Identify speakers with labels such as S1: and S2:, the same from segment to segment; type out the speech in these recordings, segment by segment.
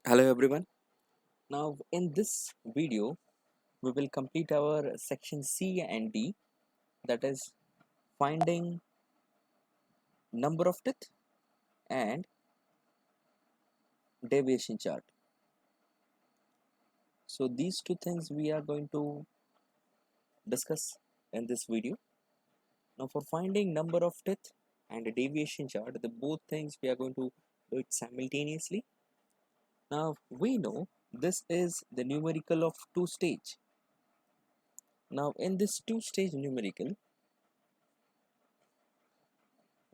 S1: Hello everyone. Now in this video we will complete our section C and D, that is finding number of teeth and deviation chart. So these two things we are going to discuss in this video. Now for finding number of teeth and deviation chart, the both things we are going to do it simultaneously. Now we know this is the numerical of two stage. Now in this two stage numerical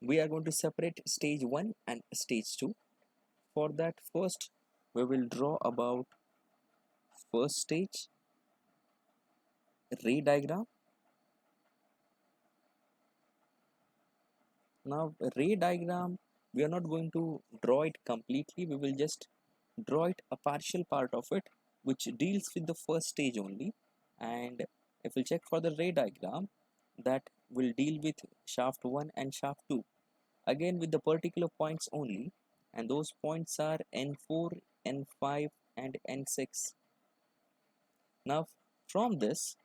S1: we are going to separate stage 1 and stage 2. For that, first we will draw about first stage ray diagram. Now ray diagram, we are not going to draw it completely, we will just draw it a partial part of it which deals with the first stage only. And if we check for the ray diagram, that will deal with shaft 1 and shaft 2, again with the particular points only, and those points are N4, N5 and N6. Now from this,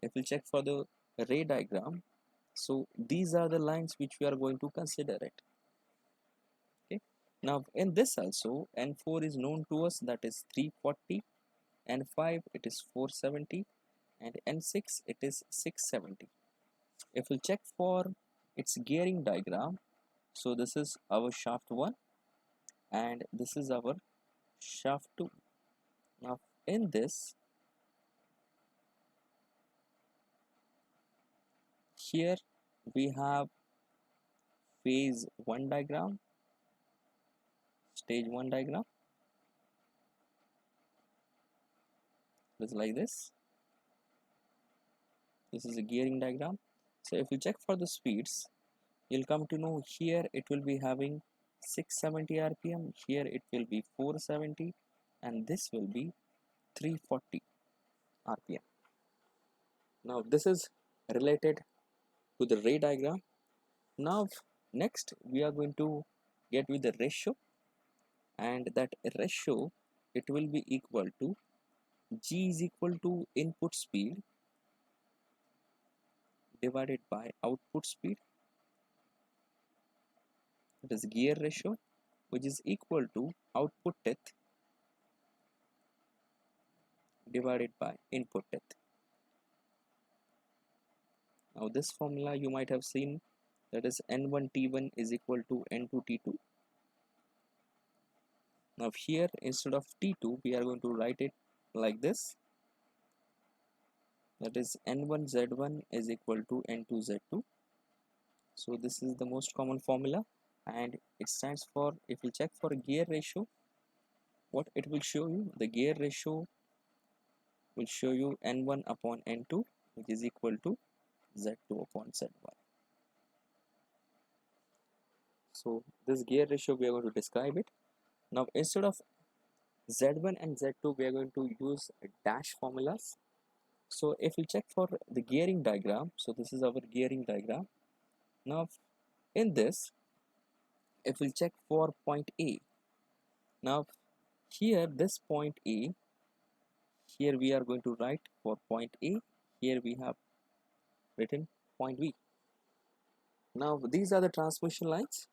S1: if we check for the ray diagram, so these are the lines which we are going to consider it. Okay, now in this also N4 is known to us, that is 340, N5 it is 470 and N6 it is 670. If we check for its gearing diagram, so this is our shaft 1 and this is our shaft 2. Now in this, here we have phase 1 diagram, stage 1 diagram, it is like this. This is a gearing diagram. So if you check for the speeds, you'll come to know here it will be having 670 rpm, here it will be 470, and this will be 340 rpm. Now this is related to the ray diagram. Now next we are going to get with the ratio, and that ratio, it will be equal to G is equal to input speed divided by output speed, that is gear ratio, which is equal to output teeth divided by input teeth. Now this formula you might have seen, that is N1T1 is equal to N2T2. Now here instead of T2 we are going to write it like this, that is N1Z1 is equal to N2Z2. So this is the most common formula, and it stands for, if you check for gear ratio, what it will show you, the gear ratio will show you N1 upon N2, which is equal to Z2 upon Z1. So this gear ratio we are going to describe it. Now instead of Z1 and Z2 we are going to use dash formulas. So if you check for the gearing diagram, so this is our gearing diagram. Now in this, if we check for point A, now here this point A, here we are going to write for point A, here we have written point B. Now these are the transmission lines.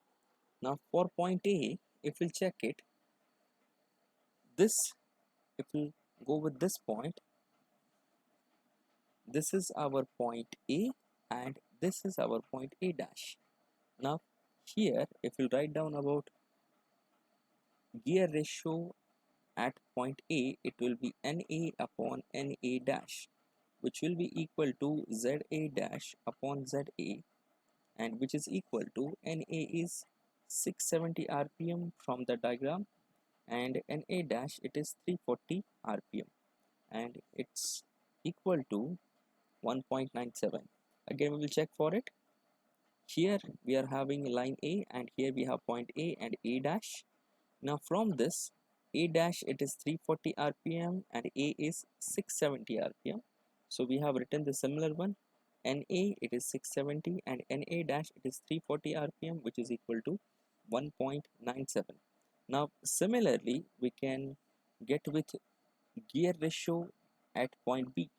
S1: Now for point A, if we check it, this, if we go with this point, this is our point A and this is our point A dash. Now here if we write down about gear ratio at point A, it will be NA upon NA dash, which will be equal to ZA dash upon ZA, and which is equal to NA is 670 rpm from the diagram, and NA dash it is 340 rpm, and it's equal to 1.97. Again we will check for it. Here we are having line A and here we have point A and A dash. Now from this, A dash it is 340 rpm and A is 670 rpm. So we have written the similar one. NA it is 670 and NA dash it is 340 rpm, which is equal to 1.97. Now similarly we can get with gear ratio at point B.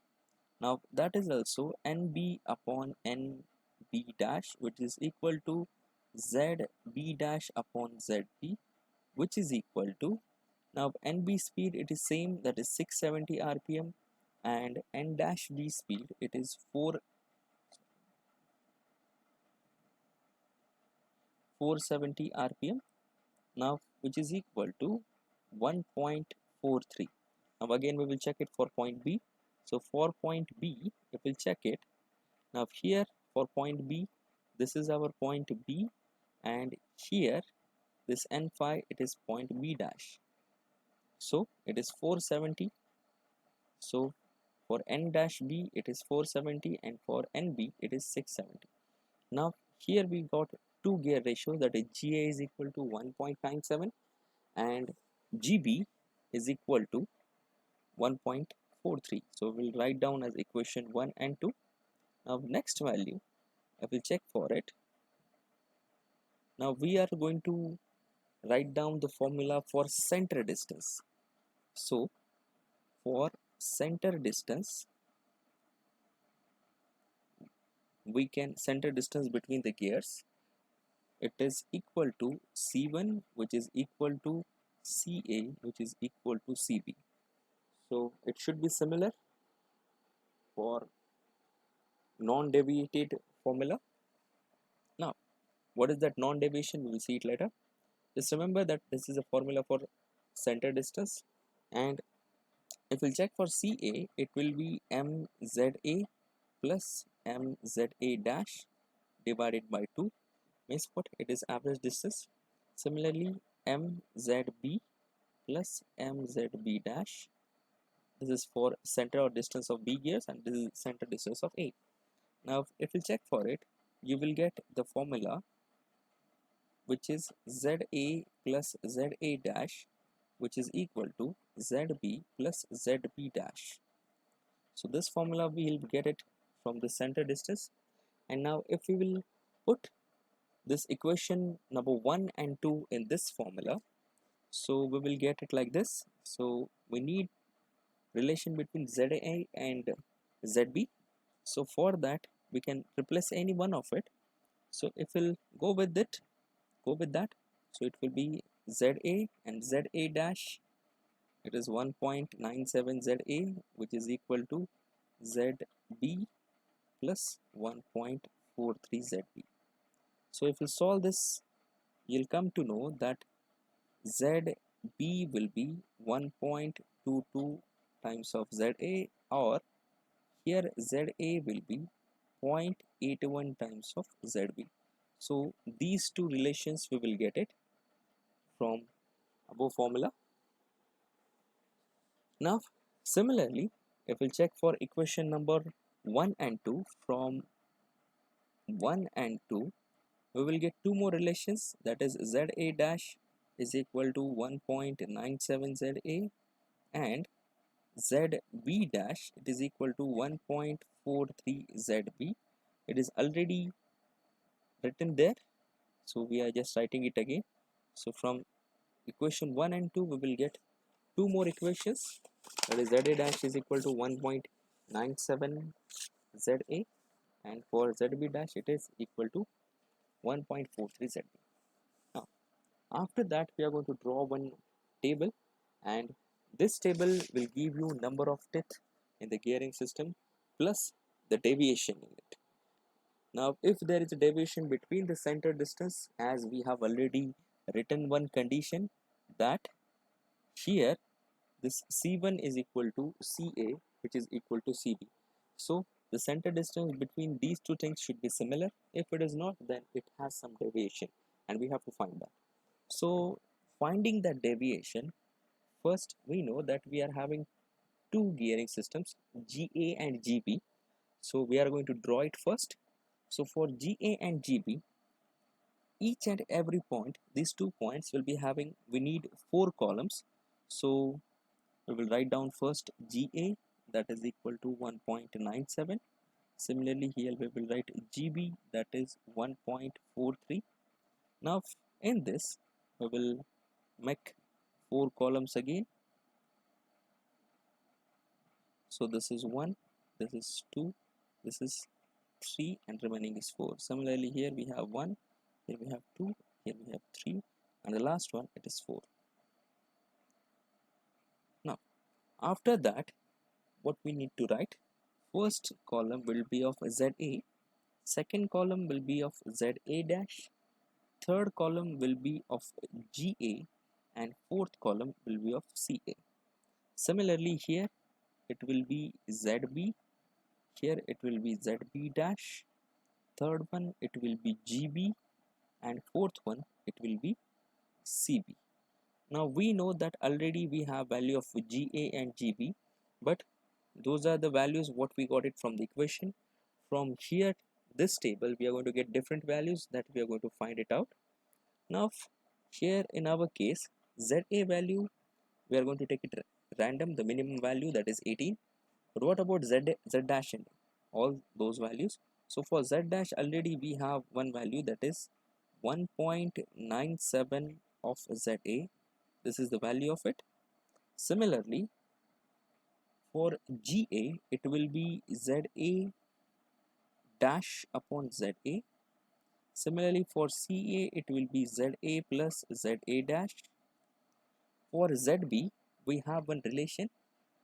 S1: Now that is also NB upon NB dash, which is equal to ZB dash upon ZB, which is equal to, now NB speed it is same, that is 670 rpm, and N dash B speed it is 470 rpm, now which is equal to 1.43. Now again we will check it for point B. So for point B we will check it. Now here for point B, this is our point B, and here this N phi it is point B dash, so it is 470. So for N dash B it is 470, and for NB it is 670. Now here we got two gear ratios, that is GA is equal to 1.97 and GB is equal to 1.43. So we'll write down as equation 1 and 2. Now next value I will check for it. Now we are going to write down the formula for center distance. So for center distance, we can center distance between the gears, it is equal to C1, which is equal to CA, which is equal to CB. So it should be similar for non-deviated formula. Now what is that non-deviation? We will see it later. Just remember that this is a formula for center distance, and if we check for CA, it will be MZA plus MZA dash divided by 2, means what? It is average distance. Similarly, MZB plus MZB dash, this is for center or distance of B gears, and this is center distance of A. Now if you check for it, you will get the formula which is ZA plus ZA dash, which is equal to ZB plus ZB dash. So this formula we will get it from the center distance. And now if we will put this equation number 1 and 2 in this formula, so we will get it like this. So we need relation between ZA and ZB. So for that we can replace any one of it. So if we'll go with that, so it will be ZA and ZA dash, it is 1.97 ZA, which is equal to ZB plus 1.43 ZB. So if you solve this, you'll come to know that ZB will be 1.22 times of ZA, or here ZA will be 0.81 times of ZB. So these two relations we will get it from above formula. Now similarly, if we check for equation number 1 and 2, from 1 and 2 we will get two more relations, that is ZA dash is equal to 1.97 ZA, and ZB dash it is equal to 1.43 ZB. It is already written there, so we are just writing it again. So from equation 1 and 2 we will get two more equations, that is ZA dash is equal to 1.97 ZA, and for ZB dash it is equal to 1.43 ZB. Now after that we are going to draw one table, and this table will give you number of teeth in the gearing system plus the deviation in it. Now if there is a deviation between the center distance, as we have already written one condition, that here this C1 is equal to CA, which is equal to CB. So the center distance between these two things should be similar. If it is not, then it has some deviation, and we have to find that. So finding that deviation, first we know that we are having two gearing systems, GA and GB. So we are going to draw it first. So for GA and GB, each and every point, these 2 points will be having, we need 4 columns. So we will write down first GA, that is equal to 1.97. Similarly here we will write GB, that is 1.43. Now in this we will make 4 columns again. So this is 1, this is 2, this is 3, and remaining is 4. Similarly here we have 1, here we have 2, here we have 3, and the last one it is 4. Now after that, what we need to write, first column will be of ZA, second column will be of ZA dash, third column will be of GA, and fourth column will be of CA. Similarly here it will be ZB, here it will be ZB dash, third one it will be GB, and fourth one it will be CB. Now we know that already we have value of GA and GB, but those are the values what we got it from the equation. From here, this table, we are going to get different values that we are going to find it out. Now here in our case, ZA value, we are going to take it random, the minimum value, that is 18. But what about Z dash and all those values? So for Z dash already we have one value, that is 1.97 of ZA. This is the value of it. Similarly for GA, it will be ZA dash upon ZA. Similarly for CA, it will be ZA plus ZA dash. For ZB, we have one relation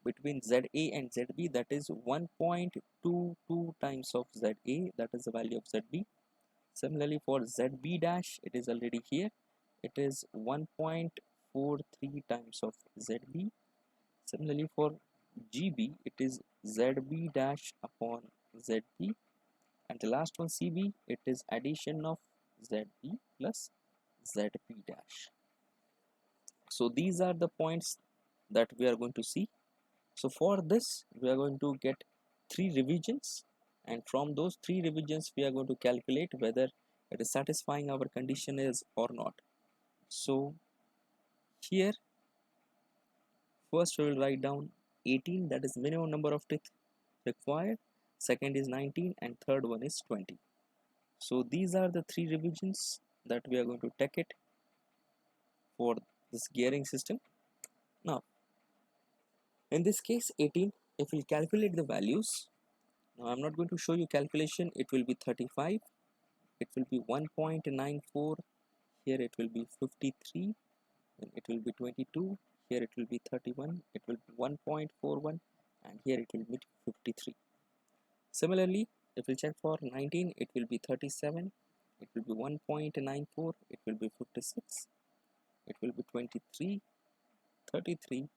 S1: between ZA and ZB, that is 1.22 times of ZA, that is the value of ZB. Similarly for ZB dash, it is already here, it is 1.43 times of ZB. Similarly for GB, it is ZB dash upon ZB, and the last one CB, it is addition of ZB plus ZB dash. So these are the points that we are going to see. So for this we are going to get 3 revisions, and from those 3 revisions we are going to calculate whether it is satisfying our condition is or not. So here first we will write down 18, that is minimum number of teeth required, second is 19, and third one is 20. So these are the 3 revisions that we are going to take it for this gearing system. Now in this case 18, if we calculate the values, now I'm not going to show you calculation, it will be 35, it will be 1.94, here it will be 53, then it will be 22, here it will be 31, it will be 1.41, and here it will be 53. Similarly, if we check for 19, it will be 37, it will be 1.94, it will be 56, it will be 23, 33,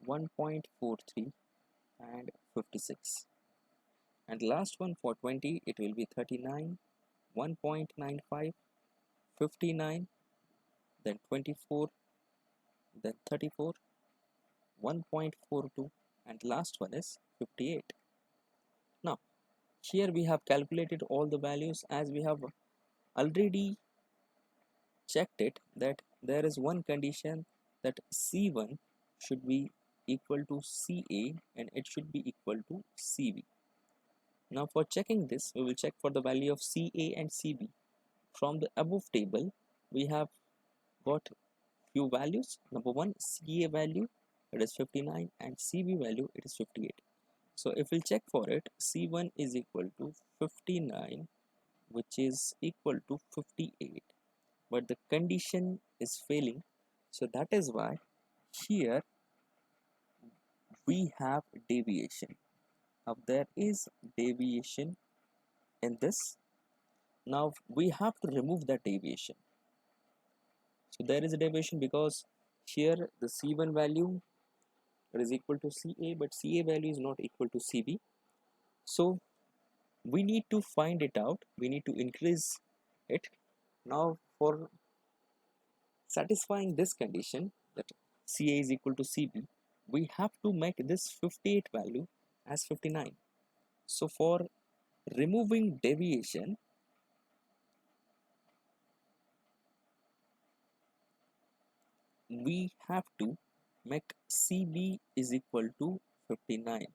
S1: 1.43, and 56. And last one for 20, it will be 39, 1.95, 59, then 24, then 34, 1.42, and last one is 58. Now here we have calculated all the values, as we have already checked it that there is one condition that C1 should be equal to CA and it should be equal to CB. Now for checking this, we will check for the value of CA and CB. From the above table, we have got few values. Number one, CA value, it is 59, and CB value, it is 58. So if we'll check for it, C1 is equal to 59, which is equal to 58, but the condition is failing. So that is why here we have deviation. Now there is deviation in this. Now we have to remove that deviation. So there is a deviation because here the C1 value is equal to CA, but CA value is not equal to CB. So we need to find it out, we need to increase it. Now for satisfying this condition that CA is equal to CB, we have to make this 58 value as 59. So for removing deviation, we have to make CB is equal to 59.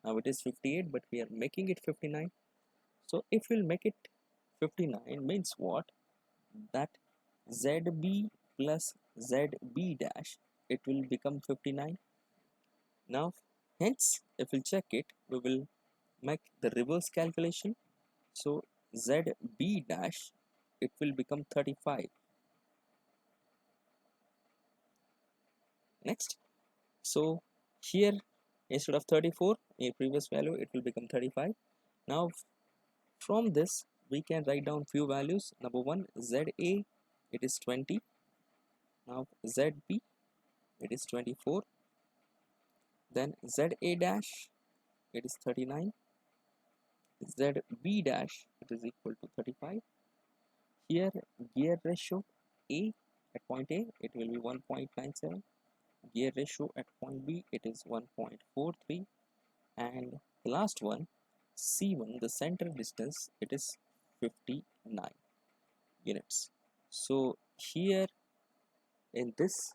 S1: Now it is 58, but we are making it 59. So if we'll make it 59 means what? That ZB plus ZB dash, it will become 59. Now, hence, if we check it, we will make the reverse calculation. So, ZB dash, it will become 35. Next, so here instead of 34, a previous value, it will become 35. Now, from this, we can write down few values. Number one, ZA, it is 20. Now, ZB, it is 24. Then ZA dash, it is 39. ZB dash, it is equal to 35. Here, gear ratio A at point A, it will be 1.97. Gear ratio at point B, it is 1.43. And the last one, C1, the center distance, it is 59 units. So here in this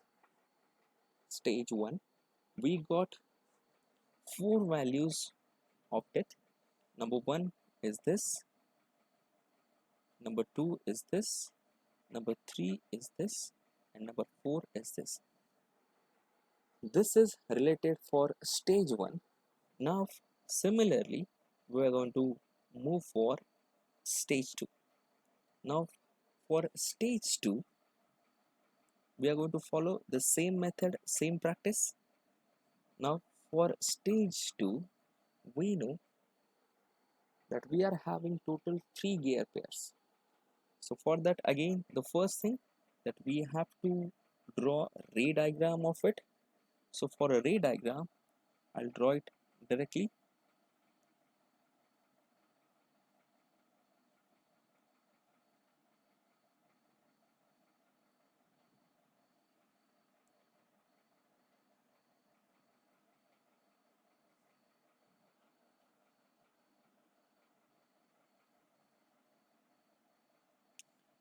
S1: stage 1, we got 4 values of depth. Number 1 is this, number 2 is this, number 3 is this, and number 4 is this. This is related for stage 1. Now similarly, we are going to move for stage 2. Now for stage 2, we are going to follow the same method, same practice. Now for stage 2, we know that we are having total 3 gear pairs. So for that, again, the first thing that we have to draw a ray diagram of it. So for a ray diagram, I'll draw it directly.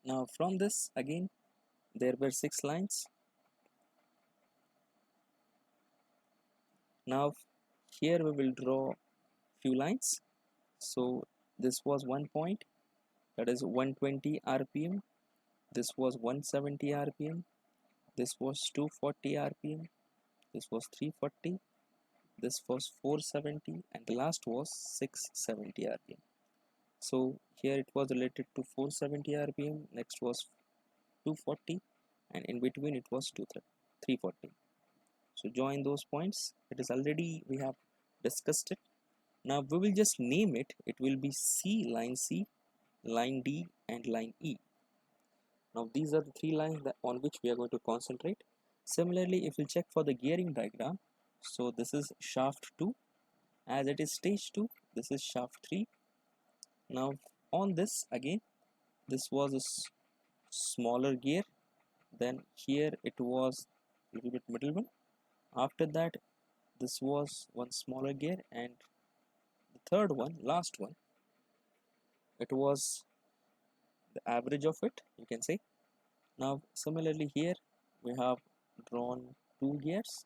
S1: Now from this, again, there were 6 lines. Now here we will draw few lines. So this was 1 point, that is 120 rpm. This was 170 rpm. This was 240 rpm. This was 340. This was 470, and the last was 670 rpm. So here it was related to 470 rpm. Next was 240, and in between it was 340. So join those points. It is already, we have discussed it. Now we will just name it. It will be C, line D, and line E. Now these are the 3 lines on which we are going to concentrate. Similarly, if we check for the gearing diagram, so this is shaft 2. As it is stage 2, this is shaft 3. Now on this, again, this was a smaller gear. Then here it was a little bit middle one. After that, this was one smaller gear, and the third one, last one, it was the average of it, you can say. Now similarly here we have drawn 2 gears.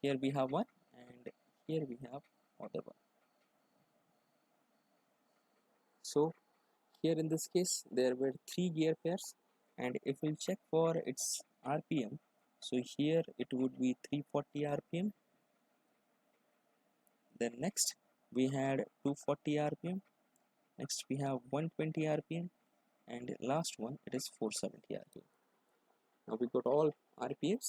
S1: Here we have one, and here we have other one. So here in this case there were 3 gear pairs, and if we check for its rpm, so here it would be 340 rpm. Then next we had 240 rpm. Next we have 120 rpm, and last one, it is 470 rpm. Now we got all rpms.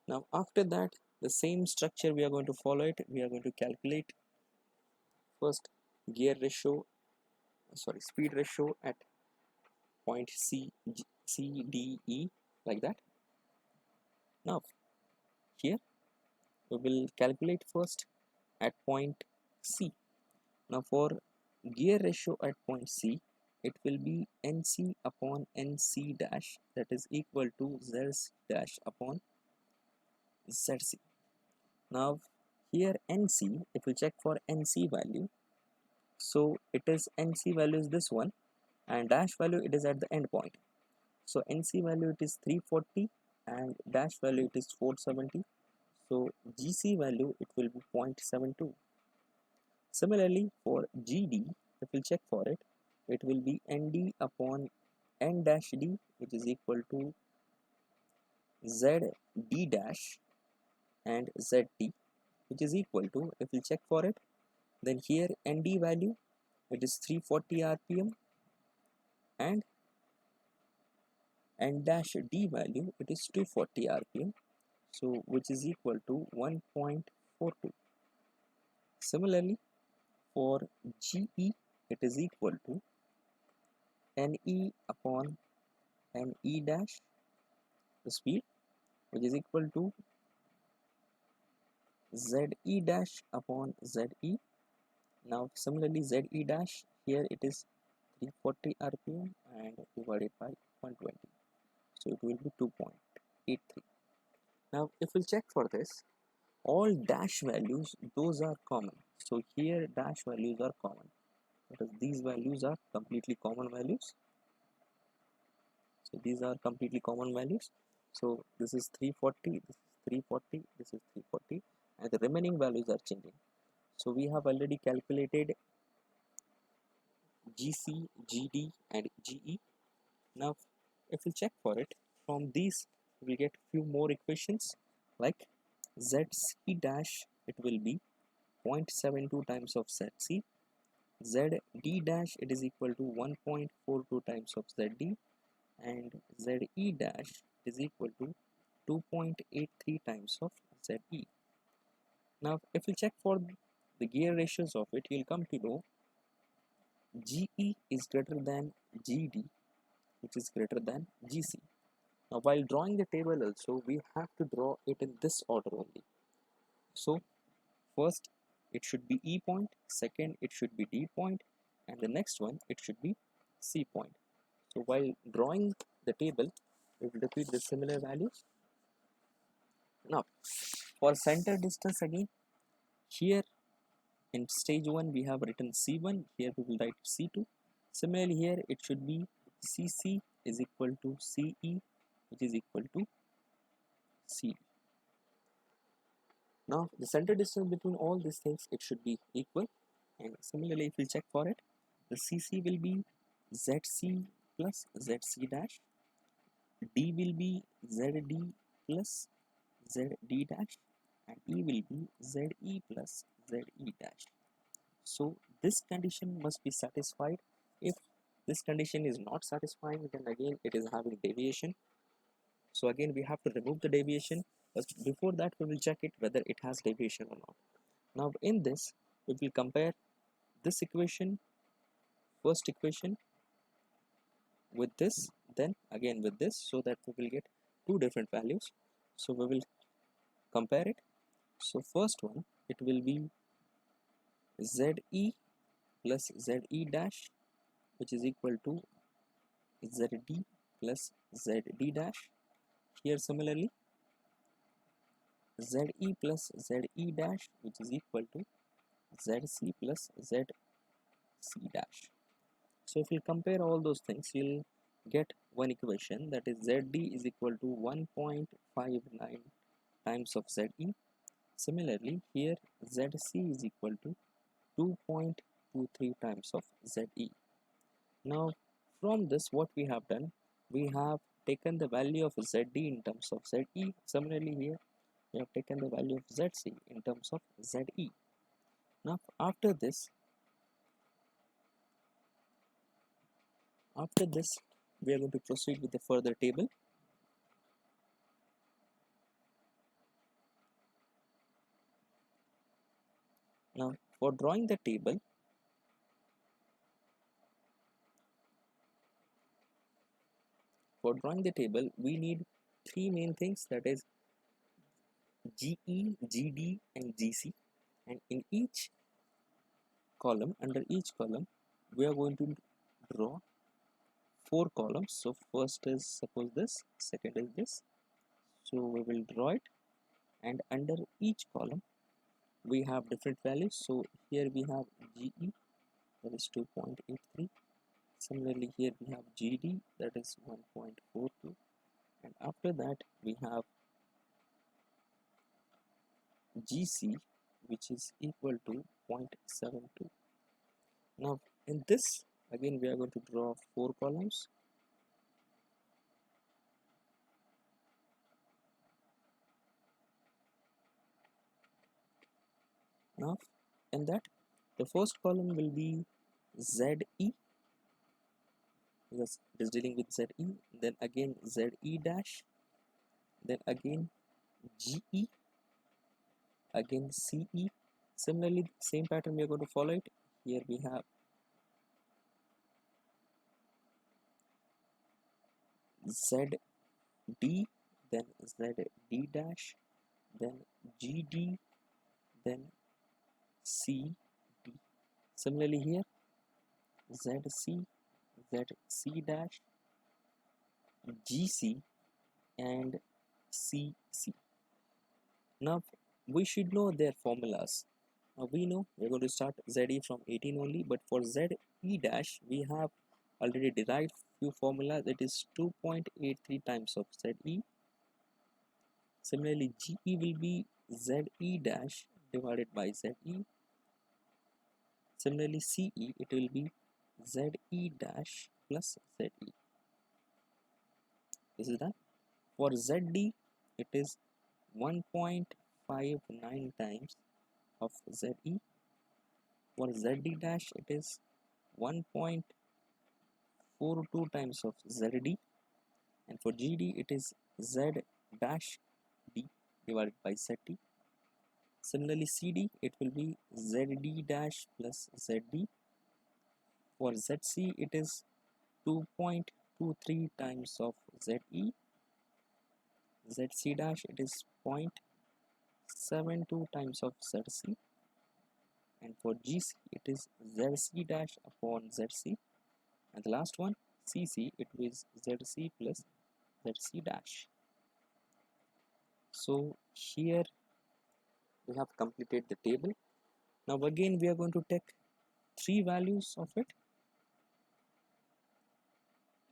S1: Now after that, the same structure we are going to follow it. We are going to calculate first gear ratio, speed ratio at point C, D, E, like that. Now here we will calculate first at point C. Now for gear ratio at point C, it will be NC upon NC dash, that is equal to Z dash upon ZC. Now here NC, if we check for NC value, so it is NC value is this one, and dash value it is at the end point. So NC value it is 340, and dash value it is 470. So GC value it will be 0.72. Similarly for GD, if we check for it, it will be ND upon N dash D, which is equal to ZD dash and ZT, which is equal to, if we check for it, then here ND value, it is 340 rpm, and N dash D value, it is 240 rpm, so which is equal to 1.42. Similarly, for GE, it is equal to NE upon NE dash, the speed, which is equal to ZE dash upon ZE. Now similarly, ZE dash, here it is 340 rpm and divided by 120, so it will be 2.83. Now if we check for this, all dash values, those are common, so here dash values are common, because these values are completely common values. So these are completely common values. So this is 340, this is 340, this is 340, and the remaining values are changing. So we have already calculated GC, GD and GE. Now if we check for it, from these we get few more equations, like ZC dash, it will be 0.72 times of ZC, ZD dash, it is equal to 1.42 times of ZD, and ZE dash is equal to 2.83 times of ZE. Now if we check for the gear ratios of it, you'll come to know GE is greater than GD, which is greater than GC. Now while drawing the table also, we have to draw it in this order only. So first it should be E point, second it should be D point, and the next one it should be C point. So while drawing the table, we will repeat the similar values. Now for center distance, again, here in stage 1 we have written C1, here we will write C2. Similarly here it should be CC is equal to CE, which is equal to CD. Now the center distance between all these things, it should be equal, and similarly if we check for it, the CC will be ZC plus ZC dash, D will be ZD plus ZD dash, and E will be ZE plus ZE dash. So this condition must be satisfied. If this condition is not satisfying, then again it is having deviation. So again we have to remove the deviation, but before that we will check it whether it has deviation or not. Now in this, we will compare this equation, first equation, with this, then again with this, so that we will get two different values. So we will compare it. So first one, it will be ZE plus ZE dash, which is equal to ZD plus ZD dash. Here similarly, ZE plus ZE dash, which is equal to ZC plus ZC dash. So if you compare all those things, you'll get one equation, that is ZD is equal to 1.59 times of ZE. Similarly, here ZC is equal to 2.23 times of ZE. Now from this, what we have done, we have taken the value of ZD in terms of ZE. Similarly here, we have taken the value of ZC in terms of ZE. Now after this, we are going to proceed with the further table. Now for drawing the table, we need three main things, that is GE, GD and GC, and in each column, under each column, we are going to draw four columns. So first is, suppose this, second is this, so we will draw it, and under each column we have different values. So here we have GE, that is 2.83. Similarly here we have GD, that is 1.42, and after that we have GC, which is equal to 0.72. Now in this, again we are going to draw four columns. Now in that, the first column will be ZE, because it is dealing with ZE, then again ZE dash, then again GE, again CE. Similarly, same pattern we are going to follow it. Here we have ZD, then ZD dash, then GD, then CD. Similarly here ZC, ZC dash, GC, and CC. Now we should know their formulas. Now we know we're going to start ZE from 18 only, but for ZE dash we have already derived few formulas. It is 2.83 times of ZE. Similarly, GE will be ZE dash divided by ZE. Similarly, CE, it will be ZE dash plus ZE. This is done. For ZD, it is 1.59 times of ZE. For ZD dash, it is 1.42 times of ZD. And for GD, it is Z dash D divided by ZD. Similarly, CD, it will be ZD dash plus ZD. For ZC, it is 2.23 times of ZE. ZC dash, it is 0.72 times of ZC. And for GC, it is ZC dash upon ZC. And the last one, CC, it is ZC plus ZC dash. So here we have completed the table. Now again we are going to take three values of it.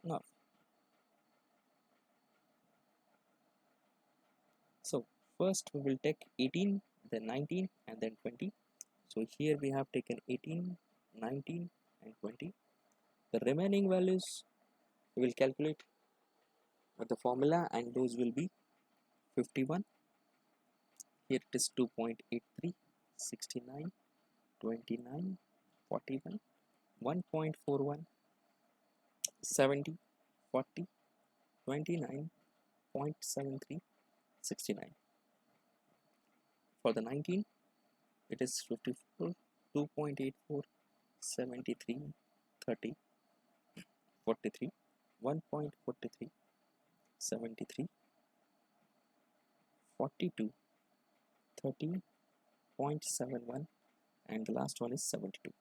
S1: Now, so first we will take 18, then 19, and then 20. So here we have taken 18, 19, and 20. The remaining values we will calculate with the formula, and those will be 51. Here it is 2.83, 69, 29, 41, 1.41, 70, 40, 29.73, 69. For the 19, it is 54, 2.84, 73, 30, 43, 1.43, 73, 42, 30.71, and the last one is 72.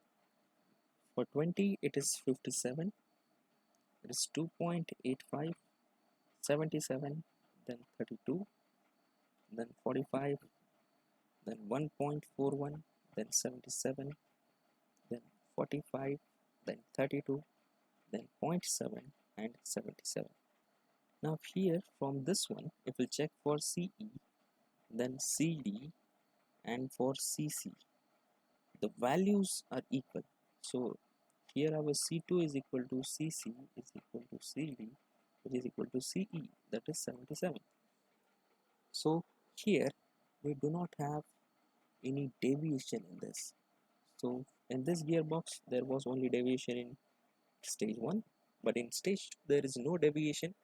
S1: For 20, it is 57, it is 2.85, 77, then 32, then 45, then 1.41, then 77, then 45, then 32, then 0.7, and 77. Now here from this one, if we check for CE, then CD, and for CC, the values are equal. So here our C2 is equal to CC is equal to CD, which is equal to CE, that is 77. So here we do not have any deviation in this. So in this gearbox there was only deviation in stage 1, but in stage 2 there is no deviation.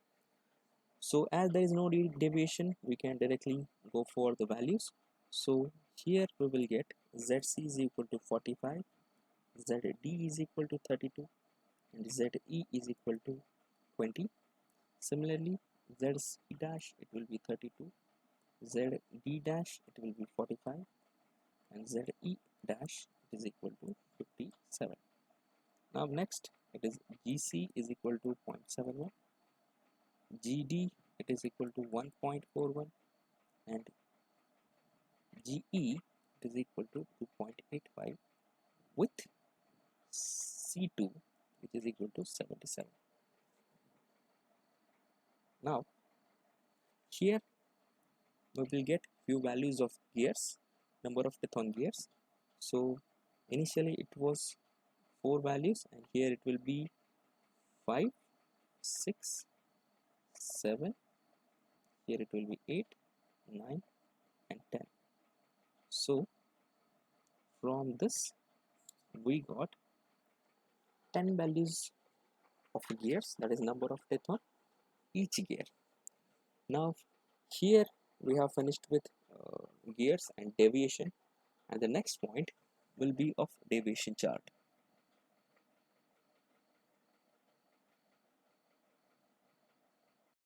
S1: So as there is no deviation, we can directly go for the values. So here we will get ZC is equal to 45, ZD is equal to 32, and ZE is equal to 20. Similarly, ZC dash, it will be 32, ZD dash, it will be 45, and ZE dash, it is equal to 57. Now next, it is GC is equal to 0.71, GD, it is equal to 1.41, and GE, it is equal to 2.85, with C2, which is equal to 77. Now here we will get few values of gears, number of teeth on gears. So initially it was 4 values, and here it will be 5, 6, 7, here it will be 8, 9, and 10. So from this we got 10 values of gears, that is number of death on each gear. Now here we have finished with gears and deviation, and the next point will be of deviation chart.